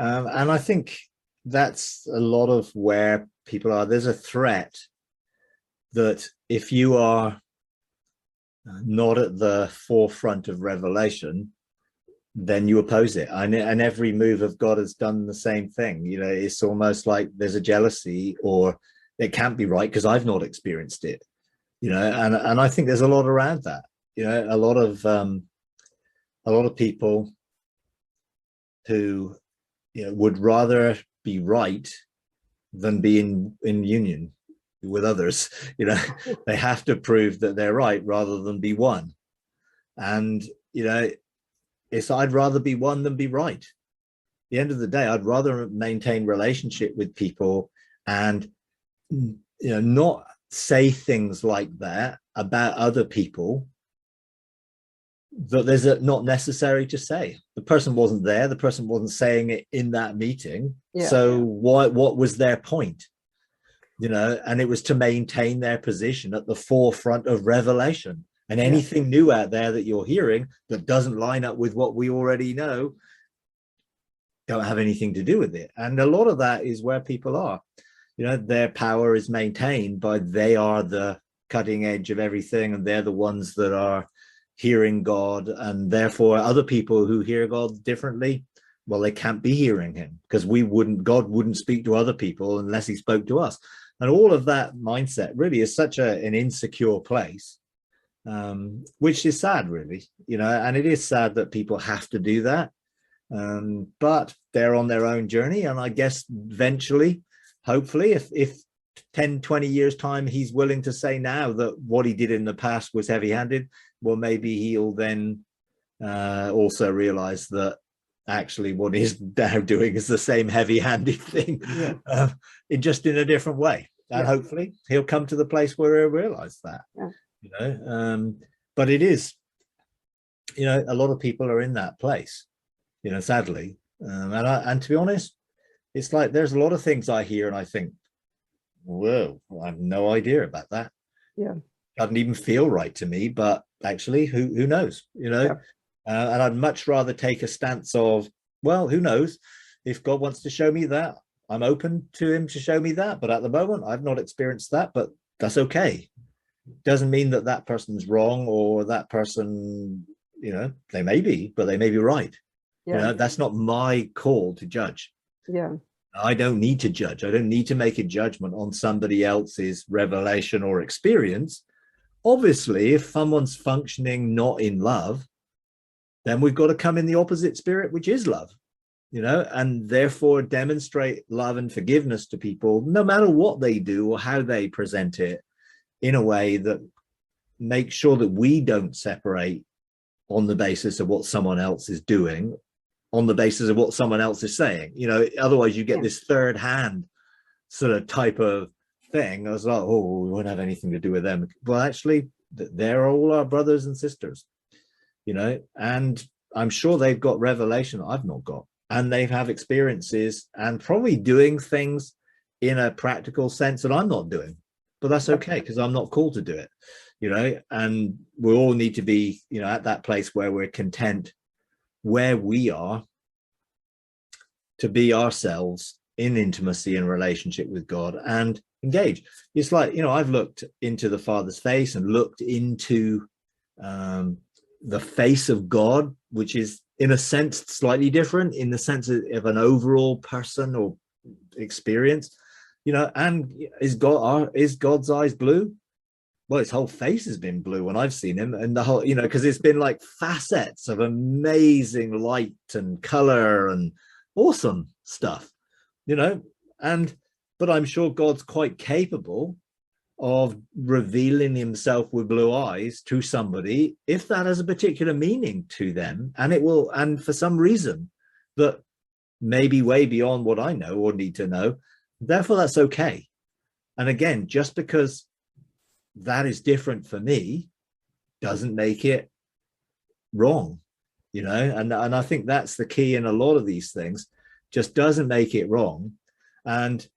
And I think that's a lot of where people are. There's a threat that if you are not at the forefront of revelation, then you oppose it. And every move of God has done the same thing. You know, it's almost like there's a jealousy, or it can't be right because I've not experienced it. You know, and I think there's a lot around that. You know, a lot of people who, you know, would rather be right than be in union with others. You know, they have to prove that they're right rather than be one. And you know, it's I'd rather be one than be right. At the end of the day, I'd rather maintain relationship with people and, you know, not say things like that about other people that there's not necessary to say. The person wasn't there, the person wasn't saying it in that meeting. Yeah. So what was their point? You know, and it was to maintain their position at the forefront of revelation. And anything new out there that you're hearing that doesn't line up with what we already know don't have anything to do with it. And a lot of that is where people are. You know, their power is maintained by they are the cutting edge of everything, and they're the ones that are hearing God, and therefore other people who hear God differently, well, they can't be hearing him because God wouldn't speak to other people unless he spoke to us. And all of that mindset really is such an insecure place, which is sad, really, you know, and it is sad that people have to do that. But they're on their own journey. And I guess eventually, hopefully, if 10, 20 years time, he's willing to say now that what he did in the past was heavy-handed, well, maybe he'll then also realize that actually what he's now doing is the same heavy-handed thing, just in a different way. And hopefully he'll come to the place where he'll realize that, you know, but it is, you know, a lot of people are in that place, you know, sadly. And to be honest, it's like there's a lot of things I hear and I think, whoa, I have no idea about that. Yeah. Doesn't even feel right to me, but actually, who knows, you know? And I'd much rather take a stance of, well, who knows? If God wants to show me that, I'm open to him to show me that. But at the moment, I've not experienced that, but that's okay. Doesn't mean that that person's wrong or that person, you know, they may be, but they may be right. You know, that's not my call to judge. I don't need to judge. I don't need to make a judgment on somebody else's revelation or experience. Obviously, if someone's functioning not in love, then we've got to come in the opposite spirit, which is love, you know, and therefore demonstrate love and forgiveness to people, no matter what they do or how they present it, in a way that makes sure that we don't separate on the basis of what someone else is doing, on the basis of what someone else is saying. You know, otherwise you get this third hand sort of type of thing. I was like, oh, we won't have anything to do with them. Well, actually, they're all our brothers and sisters, you know, and I'm sure they've got revelation I've not got, and they have experiences and probably doing things in a practical sense that I'm not doing, but that's okay because I'm not called to do it, you know. And we all need to be, you know, at that place where we're content where we are, to be ourselves in intimacy and relationship with God and engage. It's like, you know, I've looked into the Father's face and looked into the face of God, which is in a sense slightly different in the sense of an overall person or experience, you know. And is God's eyes blue? Well, his whole face has been blue when I've seen him, and the whole, you know, because it's been like facets of amazing light and color and awesome stuff, you know. But I'm sure God's quite capable of revealing himself with blue eyes to somebody if that has a particular meaning to them, and it will, and for some reason that may be way beyond what I know or need to know. Therefore, that's okay. And again, just because that is different for me doesn't make it wrong, you know. And I think that's the key in a lot of these things, just doesn't make it wrong. And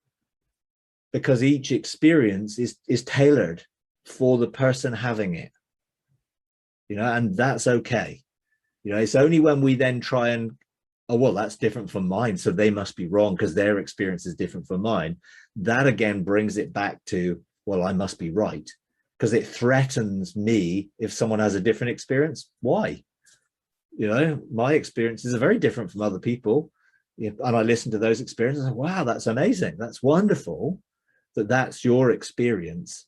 because each experience is tailored for the person having it, you know, and that's okay. You know, it's only when we then try and oh, well, that's different from mine, so they must be wrong because their experience is different from mine. That again brings it back to, well, I must be right, because it threatens me if someone has a different experience. Why? My experiences are very different from other people. And I listen to those experiences and, wow, that's amazing. That's wonderful that's your experience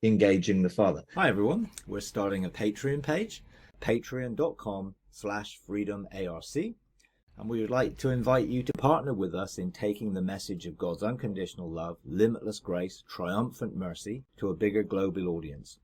engaging the Father. Hi, everyone. We're starting a Patreon page, patreon.com/freedomarc. And we would like to invite you to partner with us in taking the message of God's unconditional love, limitless grace, triumphant mercy to a bigger global audience.